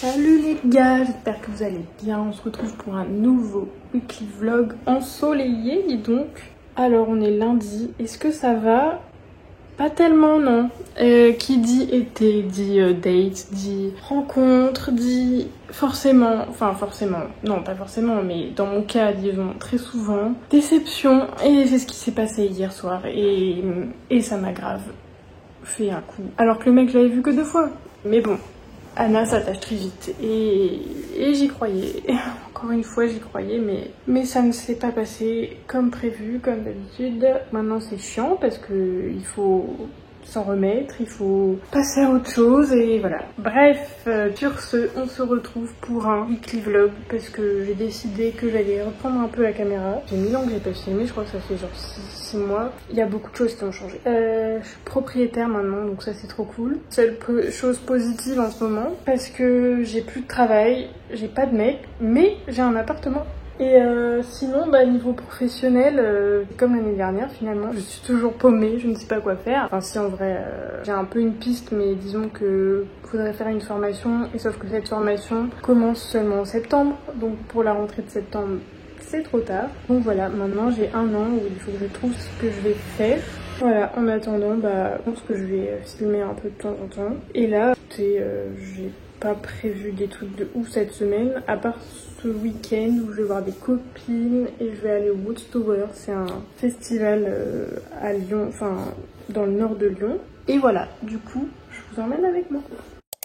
Salut les gars, j'espère que vous allez bien. On se retrouve pour un nouveau weekly vlog ensoleillé, dis donc. Alors on est lundi, est-ce que ça va? Pas tellement, non. Qui dit été, dit date, dit rencontre, dit forcément, non pas forcément, mais dans mon cas, disons très souvent, déception. Et c'est ce qui s'est passé hier soir et ça m'a grave fait un coup. Alors que le mec, je l'avais vu que 2 fois. Mais bon, Anna s'attache très vite et j'y croyais. Encore une fois, j'y croyais, mais ça ne s'est pas passé comme prévu, comme d'habitude. Maintenant, c'est chiant parce que il faut s'en remettre, il faut passer à autre chose et voilà. Bref, sur ce, on se retrouve pour un weekly vlog parce que j'ai décidé que j'allais reprendre un peu la caméra. J'ai mis que j'ai pas filmé, je crois que ça fait genre 6 mois. Il y a beaucoup de choses qui ont changé. Je suis propriétaire maintenant, donc ça c'est trop cool. Seule chose positive en ce moment, parce que j'ai plus de travail, j'ai pas de mec, mais j'ai un appartement. Et sinon, niveau professionnel, comme l'année dernière finalement, je suis toujours paumée, je ne sais pas quoi faire. Enfin si, en vrai, j'ai un peu une piste, mais disons que faudrait faire une formation, et sauf que cette formation commence seulement en septembre, donc pour la rentrée de septembre, c'est trop tard. Donc voilà, maintenant j'ai 1 an où il faut que je trouve ce que je vais faire. Voilà, en attendant, je pense que je vais filmer un peu de temps en temps. Et là, écoutez, j'ai pas prévu des trucs de ouf cette semaine, à part ce week-end où je vais voir des copines et je vais aller au Woodstower. C'est un festival à Lyon, enfin dans le nord de Lyon. Et voilà, du coup, je vous emmène avec moi.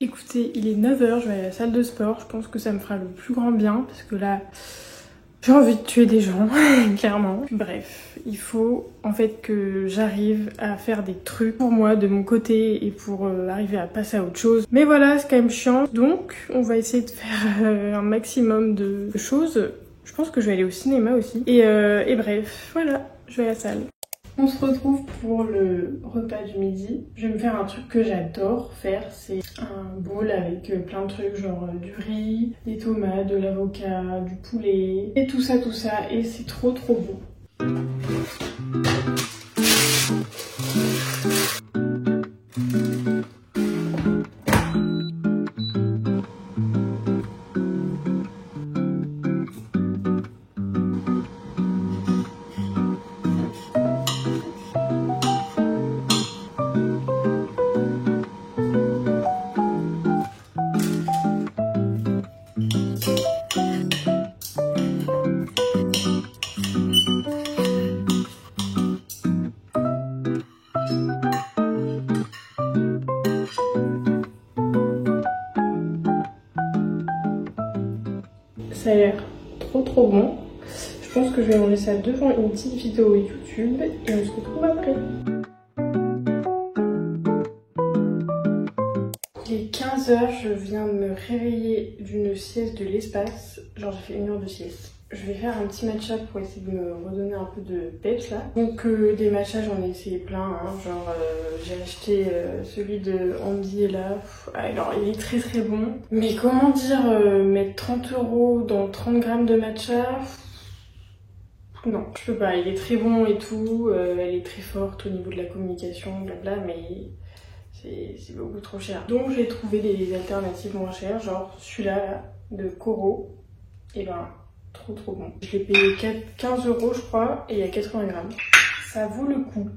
Écoutez, il est 9 h, je vais à la salle de sport. Je pense que ça me fera le plus grand bien parce que là, j'ai envie de tuer des gens, clairement. Bref, il faut en fait que j'arrive à faire des trucs pour moi de mon côté et pour arriver à passer à autre chose. Mais voilà, c'est quand même chiant. Donc, on va essayer de faire un maximum de choses. Je pense que je vais aller au cinéma aussi. Et bref, voilà, je vais à la salle. On se retrouve pour le repas du midi. Je vais me faire un truc que j'adore faire, c'est un bowl avec plein de trucs, genre du riz, des tomates, de l'avocat, du poulet, et tout ça, et c'est trop bon. Ça a l'air trop bon. Je pense que je vais manger ça devant une petite vidéo YouTube et on se retrouve après. Il est 15 h, je viens de me réveiller d'une sieste de l'espace. Genre j'ai fait 1 heure de sieste. Je vais faire un petit matcha pour essayer de me redonner un peu de peps là. Donc des matchas, j'en ai essayé plein, hein. Genre j'ai acheté celui de Andy là. Alors il est très bon. Mais comment dire, mettre 30 € dans 30 grammes de matcha, non, je peux pas. Il est très bon et tout, elle est très forte au niveau de la communication, blabla, mais c'est beaucoup trop cher. Donc j'ai trouvé des alternatives moins chères, genre celui-là de Coro. Et trop bon. Je l'ai payé 15 € je crois, et il y a 80 grammes. Ça vaut le coup.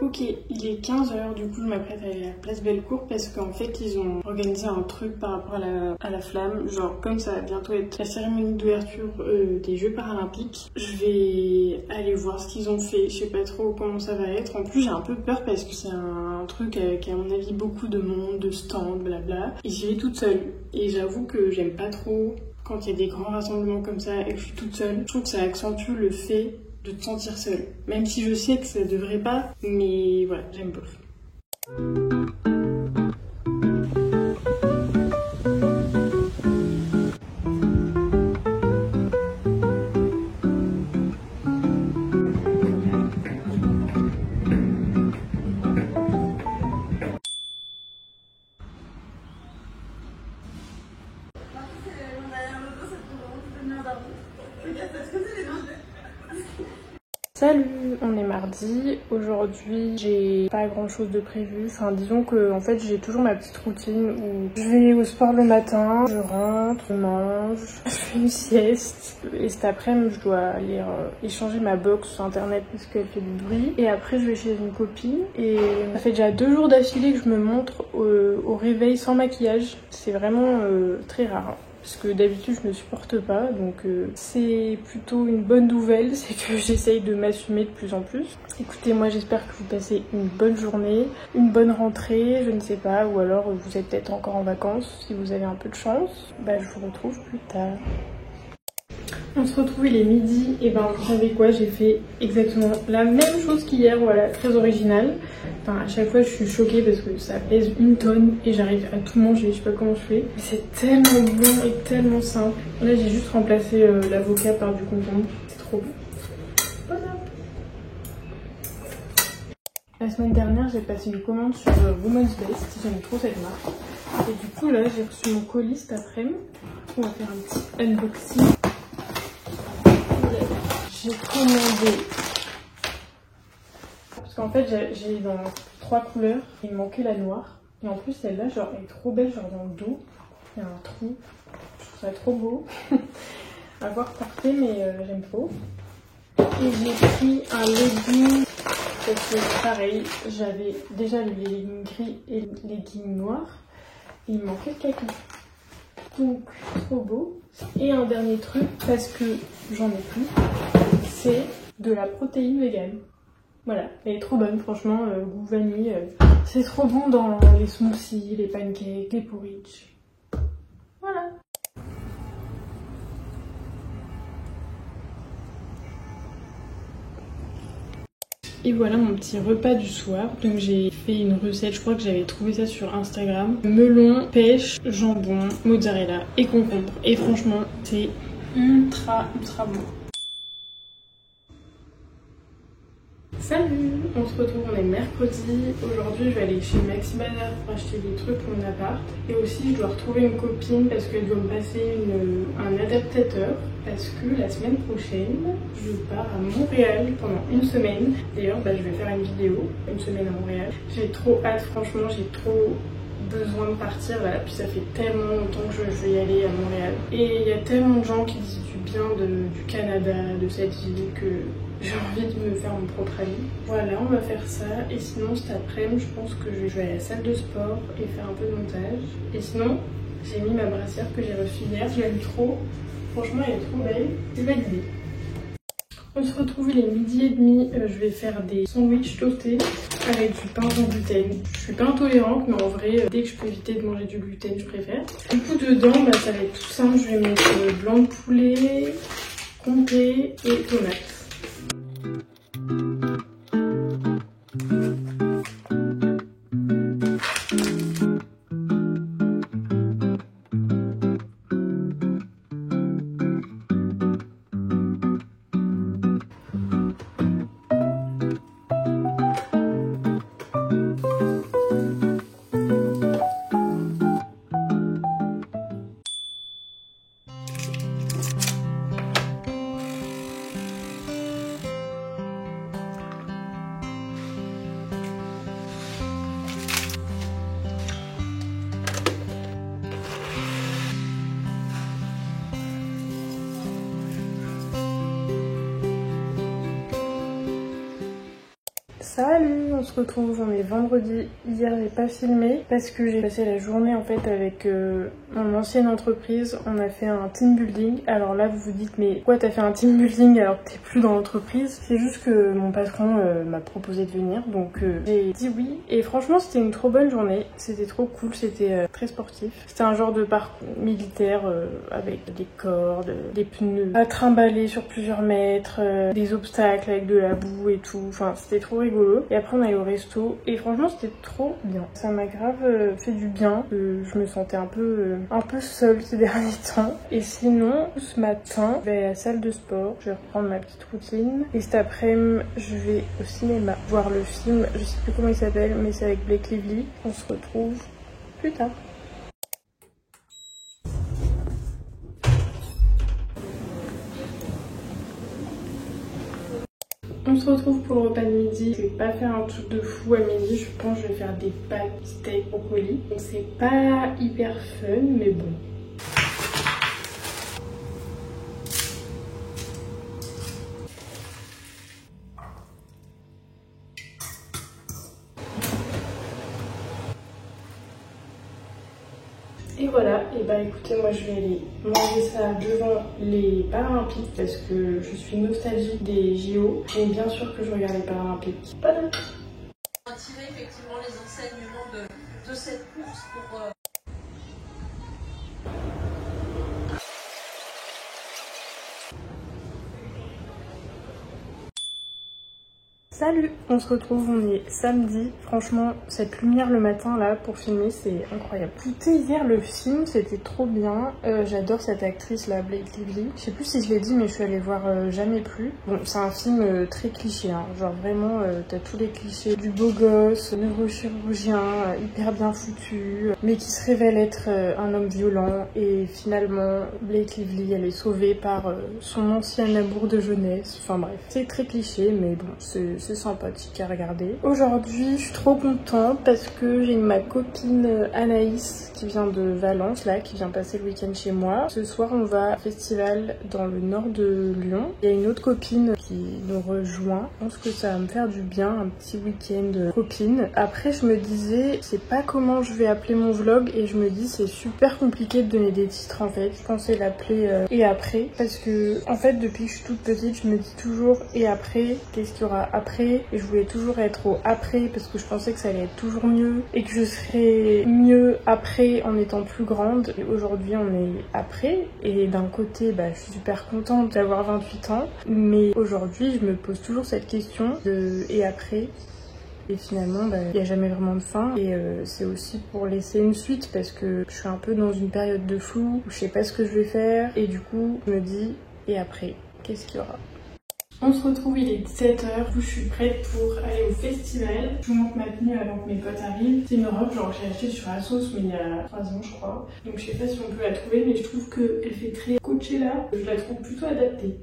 Ok, il est 15 h, du coup je m'apprête à aller à la place Bellecour parce qu'en fait ils ont organisé un truc par rapport à la flamme. Genre comme ça va bientôt être la cérémonie d'ouverture des Jeux Paralympiques, je vais aller voir ce qu'ils ont fait, je sais pas trop comment ça va être. En plus j'ai un peu peur parce que c'est un truc avec à mon avis beaucoup de monde, de stands, blabla. Et j'y vais toute seule et j'avoue que j'aime pas trop quand il y a des grands rassemblements comme ça et que je suis toute seule. Je trouve que ça accentue le fait de te sentir seule. Même si je sais que ça devrait pas, mais voilà, j'aime pas. Salut, on est mardi. Aujourd'hui, j'ai pas grand chose de prévu. Enfin, disons que en fait, j'ai toujours ma petite routine où je vais au sport le matin, je rentre, je mange, je fais une sieste. Et cet après-midi, je dois aller échanger ma box sur internet parce qu'elle fait du bruit. Et après, je vais chez une copine. Et ça fait déjà 2 jours d'affilée que je me montre au réveil sans maquillage. C'est vraiment très rare. Parce que d'habitude je ne supporte pas, donc c'est plutôt une bonne nouvelle, c'est que j'essaye de m'assumer de plus en plus. Écoutez, moi j'espère que vous passez une bonne journée, une bonne rentrée, je ne sais pas, ou alors vous êtes peut-être encore en vacances, si vous avez un peu de chance. Bah je vous retrouve plus tard. On se retrouve, il est midi, et ben vous savez quoi, j'ai fait exactement la même chose qu'hier, voilà, très original. Enfin, à chaque fois je suis choquée parce que ça pèse 1 tonne et j'arrive à tout manger, je sais pas comment je fais. Mais c'est tellement bon et tellement simple. Là j'ai juste remplacé l'avocat par du concombre, c'est trop bon. Voilà. La semaine dernière j'ai passé une commande sur Women's Best, j'aime trop cette marque. Et du coup là j'ai reçu mon colis cet après-midi. On va faire un petit unboxing. J'ai commandé, parce qu'en fait j'ai dans 3 couleurs, il me manquait la noire, et en plus celle-là genre elle est trop belle, genre dans le dos, il y a un trou, je trouve ça trop beau, à voir parfait mais j'aime trop. Et j'ai pris un legging, parce que pareil, j'avais déjà les leggings gris et les leggings noirs, et il me manquait le kaki. Donc trop beau. Et un dernier truc, parce que j'en ai plus, c'est de la protéine végane. Voilà, elle est trop bonne, franchement, goût vanille. C'est trop bon dans les smoothies, les pancakes, les porridge. Voilà. Et voilà mon petit repas du soir. Donc j'ai fait une recette, je crois que j'avais trouvé ça sur Instagram. Melon, pêche, jambon, mozzarella et concombre. Et franchement, c'est ultra bon. Salut, on se retrouve, on est mercredi. Aujourd'hui, je vais aller chez Maxi Bazar pour acheter des trucs pour mon appart. Et aussi, je dois retrouver une copine parce qu'elle doit me passer un adaptateur. Parce que la semaine prochaine, je pars à Montréal pendant 1 semaine. D'ailleurs, je vais faire une vidéo, 1 semaine à Montréal. J'ai trop hâte, franchement, j'ai trop besoin de partir là. Puis ça fait tellement longtemps que je vais y aller à Montréal. Et il y a tellement de gens qui disent du bien du Canada, de cette ville, que j'ai envie de me faire mon propre avis. Voilà, on va faire ça. Et sinon, cet après-midi, je pense que je vais aller à la salle de sport et faire un peu de montage. Et sinon, j'ai mis ma brassière que j'ai reçue hier. Je l'aime trop. Franchement, elle est trop belle. C'est validé. On se retrouve, il est 12h30. Je vais faire des sandwichs toastés avec du pain sans gluten. Je suis pas intolérante, mais en vrai, dès que je peux éviter de manger du gluten, je préfère. Du coup, dedans, ça va être tout simple. Je vais mettre blanc de poulet, comté et tomates. Salut, on se retrouve, on est vendredi. Hier j'ai pas filmé parce que j'ai passé la journée en fait avec mon ancienne entreprise. On a fait un team building. Alors là vous vous dites mais pourquoi t'as fait un team building alors que t'es plus dans l'entreprise? C'est juste que mon patron m'a proposé de venir, donc j'ai dit oui. Et franchement c'était une trop bonne journée, c'était trop cool, c'était très sportif. C'était un genre de parcours militaire avec des cordes, des pneus à trimballer sur plusieurs mètres, des obstacles avec de la boue et tout. Enfin c'était trop rigolo. Et après on allait au resto et franchement c'était trop bien. Ça m'a grave fait du bien. Je me sentais un peu seule ces derniers temps. Et sinon ce matin je vais à la salle de sport, je vais reprendre ma petite routine. Et cet après-midi je vais au cinéma voir le film, je sais plus comment il s'appelle mais c'est avec Blake Lively. On se retrouve plus tard. On On se retrouve pour le repas de midi. Je vais pas faire un truc de fou à midi, je pense que je vais faire des pâtes, steak, brocoli. Donc c'est pas hyper fun, mais bon. Et voilà, et bah écoutez, moi je vais aller manger ça devant les Paralympiques parce que je suis nostalgique des JO et bien sûr que je regarde les Paralympiques. Pas de... Tirer effectivement les enseignements de cette course pour... Salut, on se retrouve, on est samedi. Franchement, cette lumière le matin là pour filmer, c'est incroyable. Écoutez, hier le film, c'était trop bien. J'adore cette actrice là, Blake Lively. Je sais plus si je l'ai dit, mais je suis allée voir Jamais plus. Bon, c'est un film très cliché, hein. Genre vraiment, t'as tous les clichés du beau gosse, neurochirurgien, hyper bien foutu, mais qui se révèle être un homme violent. Et finalement, Blake Lively, elle est sauvée par son ancien amour de jeunesse. Enfin bref, c'est très cliché, mais bon, c'est sympathique à regarder. Aujourd'hui, je suis trop contente parce que j'ai ma copine Anaïs qui vient de Valence, là, qui vient passer le week-end chez moi. Ce soir, on va à un festival dans le nord de Lyon. Il y a une autre copine qui nous rejoint. Je pense que ça va me faire du bien, un petit week-end copine. Après, je me disais, je sais pas comment je vais appeler mon vlog et je me dis c'est super compliqué de donner des titres en fait. Je pensais l'appeler et après parce que en fait depuis que je suis toute petite, je me dis toujours et après, qu'est-ce qu'il y aura après? Et je voulais toujours être au après parce que je pensais que ça allait être toujours mieux et que je serais mieux après en étant plus grande. Et aujourd'hui on est après et d'un côté bah, je suis super contente d'avoir 28 ans mais aujourd'hui je me pose toujours cette question de et après. Et finalement, il n'y a jamais vraiment de fin. Et c'est aussi pour laisser une suite parce que je suis un peu dans une période de flou où je sais pas ce que je vais faire. Et du coup, je me dis, et après, qu'est-ce qu'il y aura? On se retrouve, il est 17h, je suis prête pour aller au festival. Je vous montre ma tenue avant que mes potes arrivent. C'est une robe genre que j'ai achetée sur Asos mais il y a 3 ans je crois. Donc je sais pas si on peut la trouver mais je trouve qu'elle fait très Coachella. Je la trouve plutôt adaptée.